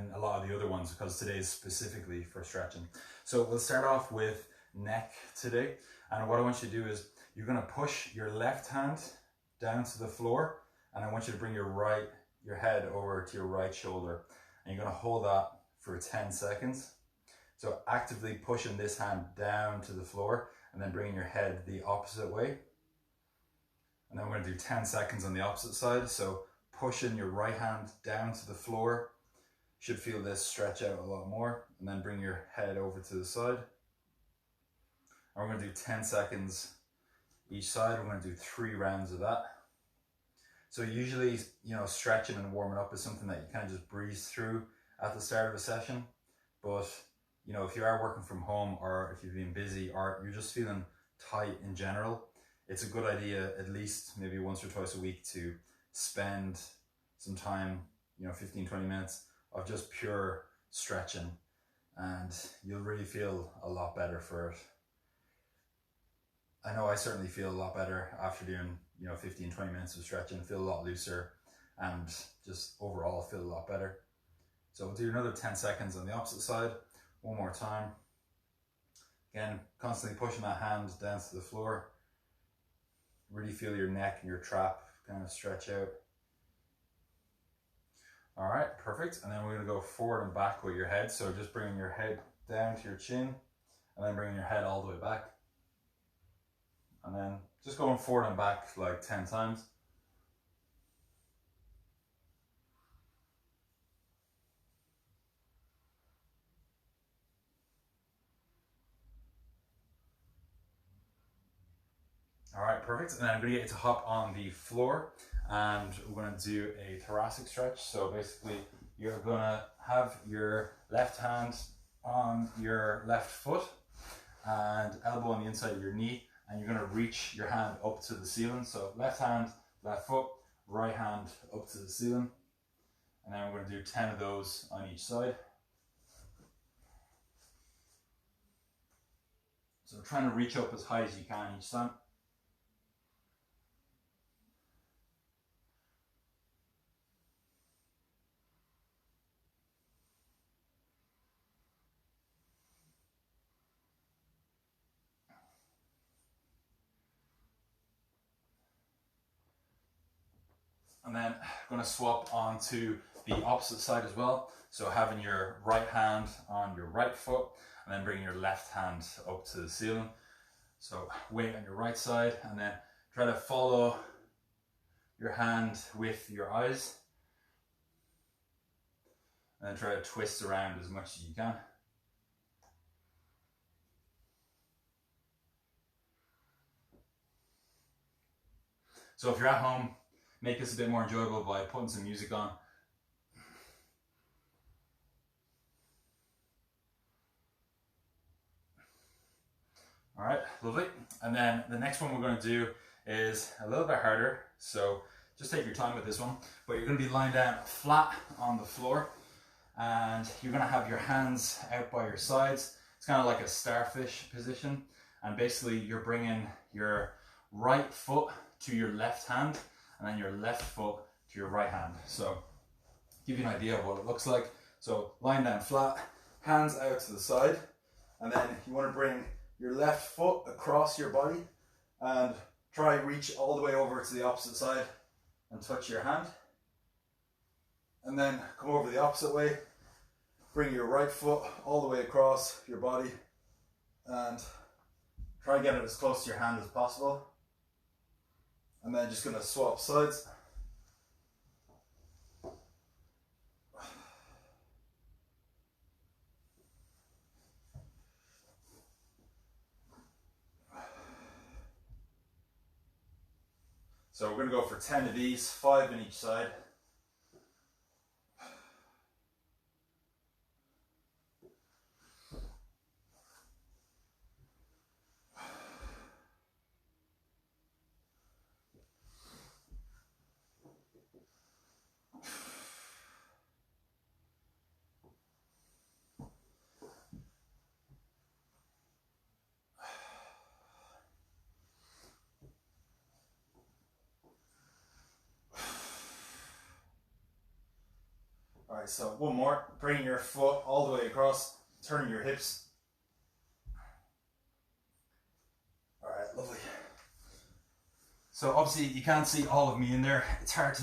than a lot of the other ones because today is specifically for stretching. So we'll start off with neck today. And what I want you to do is you're going to push your left hand down to the floor, and I want you to bring your head over to your right shoulder, and you're going to hold that for 10 seconds. So actively pushing this hand down to the floor and then bringing your head the opposite way. And then we're going to do 10 seconds on the opposite side. So pushing your right hand down to the floor. Should feel this stretch out a lot more. And then bring your head over to the side. And we're going to do 10 seconds each side. We're going to do 3 rounds of that. So usually, stretching and warming up is something that you kind of just breeze through at the start of a session. But, if you are working from home, or if you've been busy, or you're just feeling tight in general, it's a good idea at least maybe once or twice a week to spend some time, 15-20 minutes of just pure stretching, and you'll really feel a lot better for it. I know I certainly feel a lot better after doing 15-20 minutes of stretching. Feel a lot looser and just overall feel a lot better. So we'll do another 10 seconds on the opposite side. One more time. Again, constantly pushing that hand down to the floor. Really feel your neck and your trap kind of stretch out. All right, perfect. And then we're going to go forward and back with your head. So just bringing your head down to your chin and then bringing your head all the way back. And then just going forward and back like 10 times. All right, perfect. And then I'm going to get you to hop on the floor and we're going to do a thoracic stretch. So basically you're going to have your left hand on your left foot and elbow on the inside of your knee, and you're going to reach your hand up to the ceiling. So left hand, left foot, right hand up to the ceiling. And then we're going to do 10 of those on each side. So trying to reach up as high as you can each time. And then I'm going to swap onto the opposite side as well. So having your right hand on your right foot and then bringing your left hand up to the ceiling. So weight on your right side, and then try to follow your hand with your eyes. And then try to twist around as much as you can. So if you're at home, make this a bit more enjoyable by putting some music on. All right, lovely. And then the next one we're going to do is a little bit harder. So just take your time with this one. But you're going to be lying down flat on the floor. And you're going to have your hands out by your sides. It's kind of like a starfish position. And basically you're bringing your right foot to your left hand, and then your left foot to your right hand. So give you an idea of what it looks like. So lying down flat, hands out to the side, and then you want to bring your left foot across your body and try reach all the way over to the opposite side and touch your hand. And then come over the opposite way, bring your right foot all the way across your body and try and get it as close to your hand as possible. And then just going to swap sides. So we're going to go for 10 of these, 5 in each side. right, so one more. Bring your foot all the way across, turn your hips. All right, lovely. So obviously you can't see all of me in there. It's hard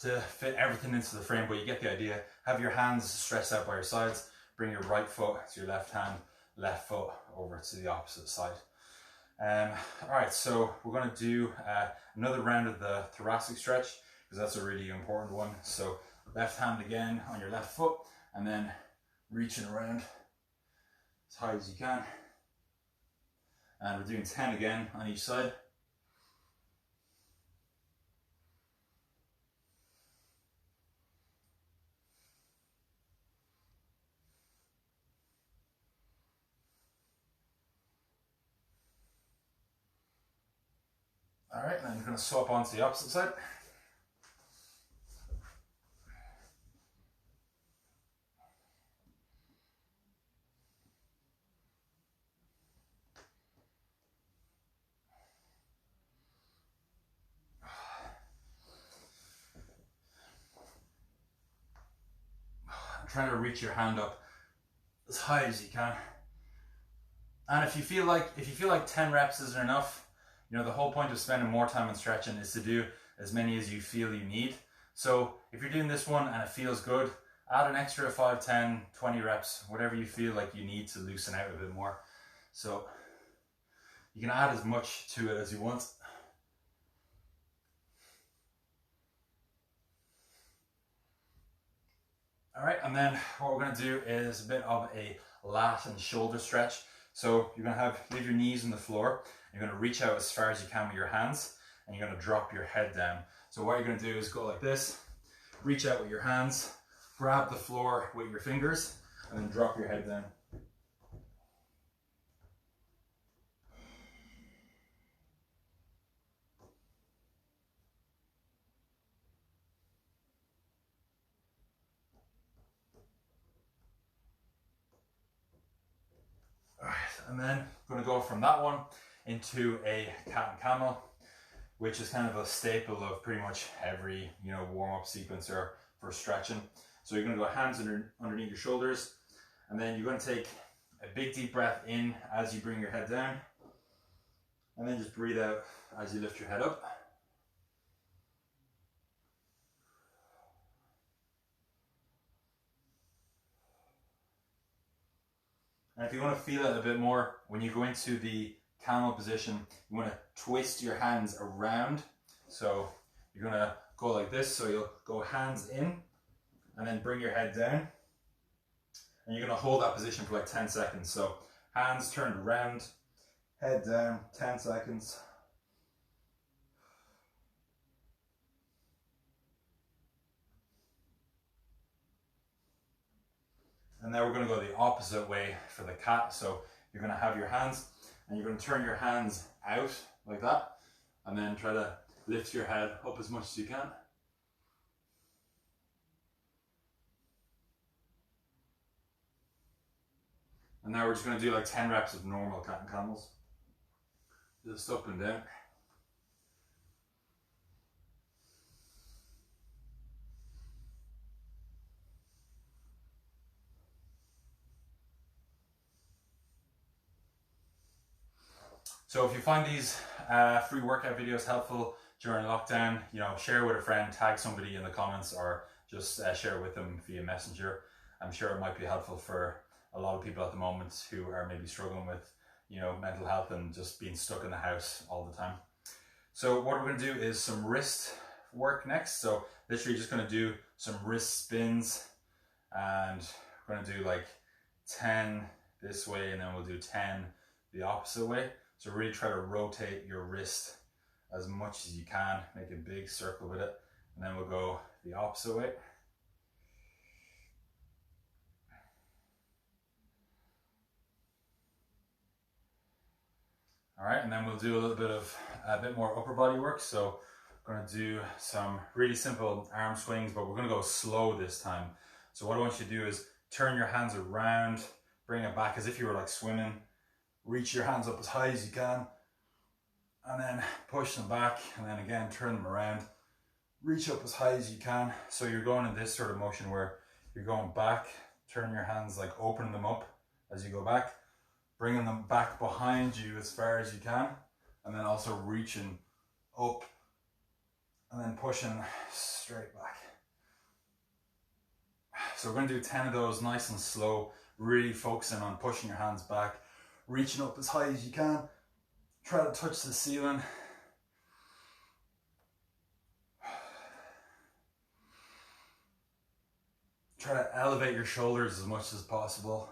to fit everything into the frame, but you get the idea. Have your hands stretched out by your sides. Bring your right foot to your left hand, left foot over to the opposite side. All right, so we're going to do another round of the thoracic stretch, because that's a really important one. So left hand again on your left foot, and then reaching around as high as you can. And we're doing 10 again on each side. All right, and then you're going to swap onto the opposite side. Trying to reach your hand up as high as you can. And if you feel like 10 reps isn't enough, you know, the whole point of spending more time on stretching is to do as many as you feel you need. So if you're doing this one and it feels good, add an extra 5, 10, 20 reps, whatever you feel like you need to loosen out a bit more. So you can add as much to it as you want. All right, and then what we're going to do is a bit of a lat and shoulder stretch. So you're going to leave your knees on the floor. You're going to reach out as far as you can with your hands, and you're going to drop your head down. So what you're going to do is go like this, reach out with your hands, grab the floor with your fingers, and then drop your head down. All right, and then I'm going to go from that one into a cat and camel, which is kind of a staple of pretty much every, you know, warm-up sequence or for stretching. So you're going to go hands underneath your shoulders, and then you're going to take a big deep breath in as you bring your head down, and then just breathe out as you lift your head up. And if you want to feel it a bit more, when you go into the camel position, you want to twist your hands around. So you're going to go like this. So you'll go hands in and then bring your head down. And you're going to hold that position for like 10 seconds. So hands turned around, head down, 10 seconds. And now we're going to go the opposite way for the cat. So you're going to have your hands and you're going to turn your hands out like that, and then try to lift your head up as much as you can. And now we're just going to do like 10 reps of normal cat and camels. Just up and down. So if you find these free workout videos helpful during lockdown, you know, share with a friend, tag somebody in the comments, or just share with them via Messenger. I'm sure it might be helpful for a lot of people at the moment who are maybe struggling with, you know, mental health and just being stuck in the house all the time. So what we're going to do is some wrist work next. So literally just going to do some wrist spins, and we're going to do like 10 this way, and then we'll do 10 the opposite way. So really try to rotate your wrist as much as you can, make a big circle with it, and then we'll go the opposite way. All right, and then we'll do a bit more upper body work. So we're going to do some really simple arm swings, but we're going to go slow this time. So what I want you to do is turn your hands around, bring it back as if you were like swimming. Reach your hands up as high as you can, and then push them back, and then again turn them around. Reach up as high as you can. So you're going in this sort of motion where you're going back, turning your hands, like opening them up as you go back, bringing them back behind you as far as you can, and then also reaching up and then pushing straight back. So we're going to do 10 of those nice and slow, really focusing on pushing your hands back, reaching up as high as you can, try to touch the ceiling. Try to elevate your shoulders as much as possible.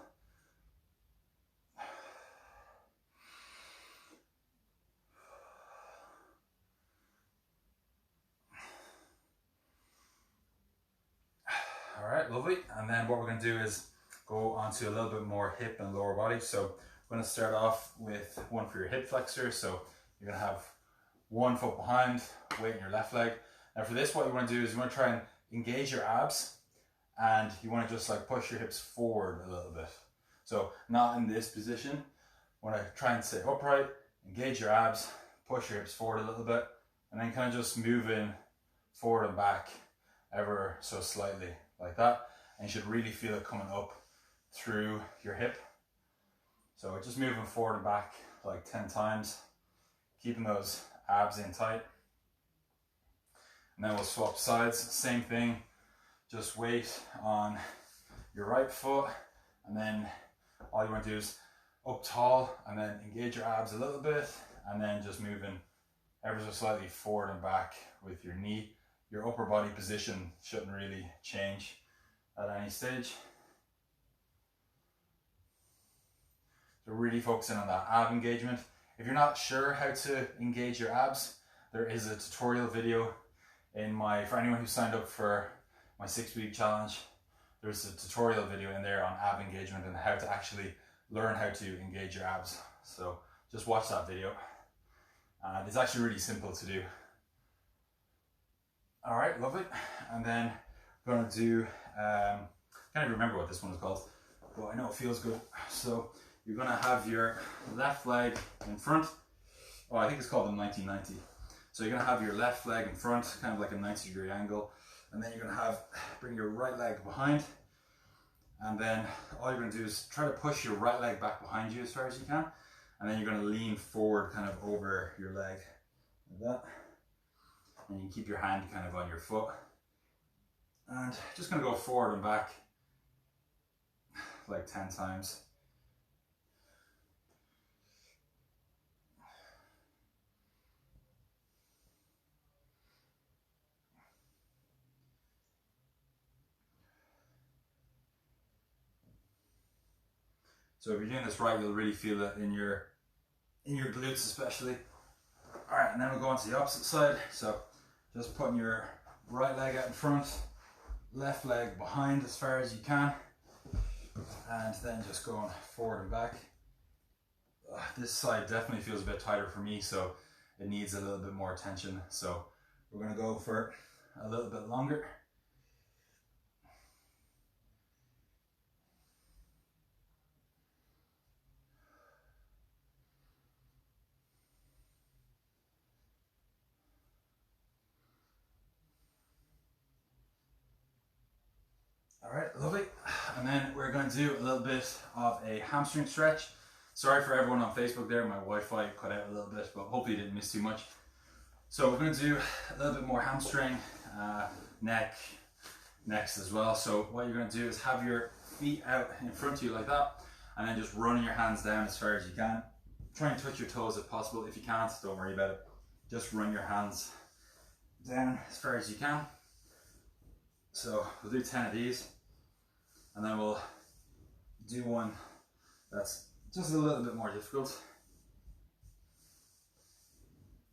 All right, lovely. And then what we're going to do is go on to a little bit more hip and lower body. So we're going to start off with one for your hip flexor. So you're going to have one foot behind, weight in your left leg. Now for this, what you want to do is you want to try and engage your abs, and you want to just like push your hips forward a little bit. So not in this position. You want to try and stay upright, engage your abs, push your hips forward a little bit, and then kind of just moving forward and back ever so slightly like that. And you should really feel it coming up through your hip. So just moving forward and back like 10 times, keeping those abs in tight. And then we'll swap sides, same thing, just weight on your right foot, and then all you want to do is up tall and then engage your abs a little bit, and then just moving ever so slightly forward and back with your knee. Your upper body position shouldn't really change at any stage. So really focusing on that ab engagement. If you're not sure how to engage your abs, there is a tutorial video for anyone who signed up for my 6-week challenge. There's a tutorial video in there on ab engagement and how to actually learn how to engage your abs. So just watch that video. It's actually really simple to do. All right, lovely. And then we're going to do, I can't even remember what this one is called, but I know it feels good. So you're going to have your left leg in front. Oh, I think it's called the 1990. So you're going to have your left leg in front, kind of like a 90-degree angle. And then you're going to bring your right leg behind. And then all you're going to do is try to push your right leg back behind you as far as you can. And then you're going to lean forward kind of over your leg like that. And you keep your hand kind of on your foot. And just going to go forward and back like 10 times. So if you're doing this right, you'll really feel it in your glutes especially. All right, and then we'll go on to the opposite side. So just putting your right leg out in front, left leg behind as far as you can, and then just going forward and back. This side definitely feels a bit tighter for me, so it needs a little bit more attention. So we're going to go for a little bit longer. All right, lovely. And then we're going to do a little bit of a hamstring stretch. Sorry for everyone on Facebook there, my Wi-Fi cut out a little bit, but hopefully you didn't miss too much. So we're going to do a little bit more hamstring, neck next as well. So what you're going to do is have your feet out in front of you like that, and then just running your hands down as far as you can. Try and touch your toes if possible. If you can't, don't worry about it. Just run your hands down as far as you can. So we'll do 10 of these, and then we'll do one that's just a little bit more difficult.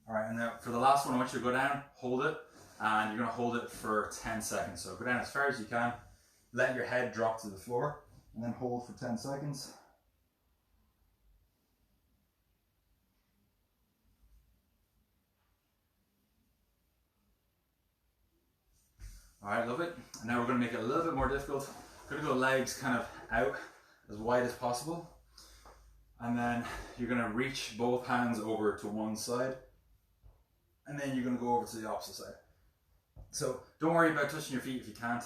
All right, and now for the last one, I want you to go down, hold it, and you're gonna hold it for 10 seconds. So go down as far as you can, let your head drop to the floor, and then hold for 10 seconds. All right, love it. And now we're going to make it a little bit more difficult. We're going to go legs kind of out as wide as possible. And then you're going to reach both hands over to one side. And then you're going to go over to the opposite side. So don't worry about touching your feet if you can't.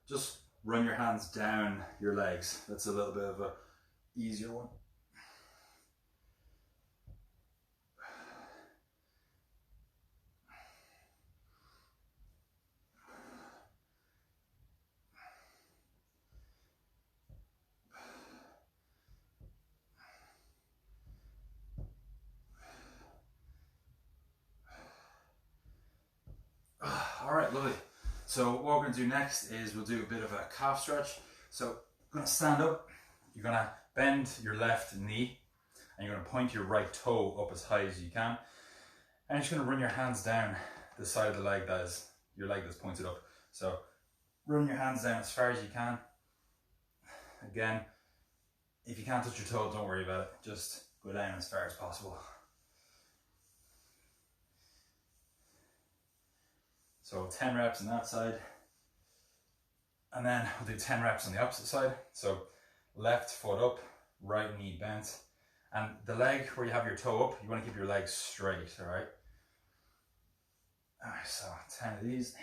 Just run your hands down your legs. That's a little bit of a easier one. All right, lovely. So what we're going to do next is we'll do a bit of a calf stretch. So I'm going to stand up, you're going to bend your left knee, and you're going to point your right toe up as high as you can. And you're just going to run your hands down the side of the leg that is your leg that's pointed up. So run your hands down as far as you can. Again, if you can't touch your toe, don't worry about it. Just go down as far as possible. So 10 reps on that side. And then we'll do 10 reps on the opposite side. So left foot up, right knee bent. And the leg where you have your toe up, you want to keep your legs straight, all right? All right, so 10 of these.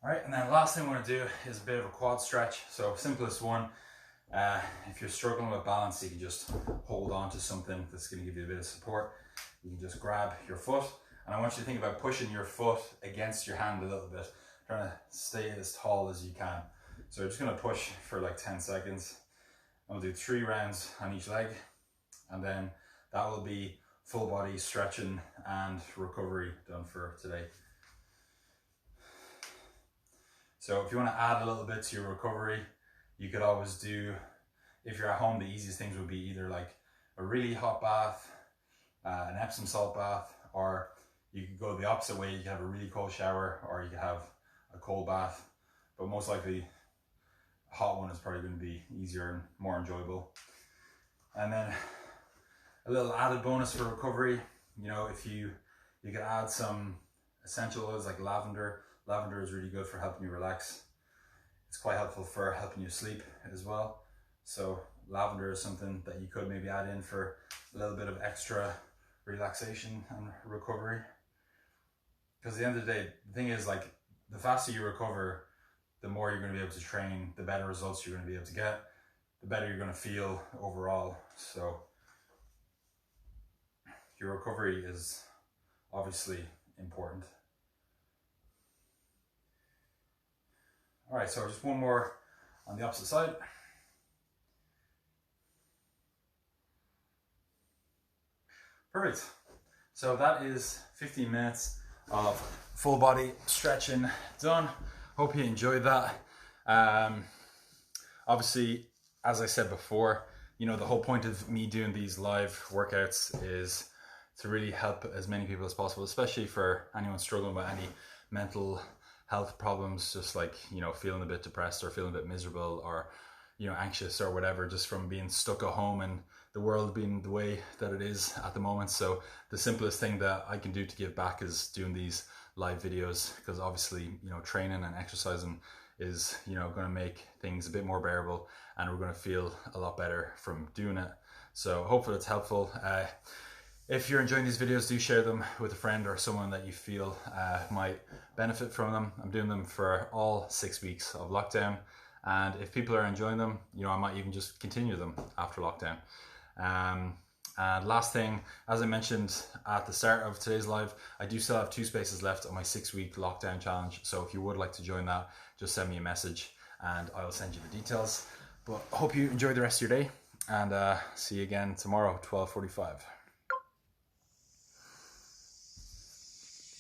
All right, and then last thing I want to do is a bit of a quad stretch. So simplest one, if you're struggling with balance, you can just hold on to something that's going to give you a bit of support. You can just grab your foot, and I want you to think about pushing your foot against your hand a little bit, trying to stay as tall as you can. So we're just going to push for like 10 seconds. And we'll do 3 rounds on each leg, and then that will be full body stretching and recovery done for today. So if you want to add a little bit to your recovery, you could always do, if you're at home, the easiest things would be either like a really hot bath, an Epsom salt bath, or you could go the opposite way. You could have a really cold shower, or you could have a cold bath, but most likely a hot one is probably going to be easier and more enjoyable. And then a little added bonus for recovery, you know, if you could add some essential oils like lavender. Lavender is really good for helping you relax. It's quite helpful for helping you sleep as well. So lavender is something that you could maybe add in for a little bit of extra relaxation and recovery. Because at the end of the day, the thing is, like, the faster you recover, the more you're going to be able to train, the better results you're going to be able to get, the better you're going to feel overall. So your recovery is obviously important. All right, so just one more on the opposite side. Perfect. So that is 15 minutes of full body stretching done. Hope you enjoyed that. Obviously, as I said before, you know, the whole point of me doing these live workouts is to really help as many people as possible, especially for anyone struggling with any mental health problems, just like, you know, feeling a bit depressed or feeling a bit miserable or, you know, anxious or whatever, just from being stuck at home and the world being the way that it is at the moment. So the simplest thing that I can do to give back is doing these live videos, because obviously, you know, training and exercising is, you know, going to make things a bit more bearable, and we're going to feel a lot better from doing it. So hopefully it's helpful. If you're enjoying these videos, do share them with a friend or someone that you feel might benefit from them. I'm doing them for all 6 weeks of lockdown, and if people are enjoying them, you know, I might even just continue them after lockdown. And last thing, as I mentioned at the start of today's live, I do still have 2 spaces left on my 6-week lockdown challenge. So if you would like to join that, just send me a message and I'll send you the details. But I hope you enjoy the rest of your day, and see you again tomorrow, 12:45.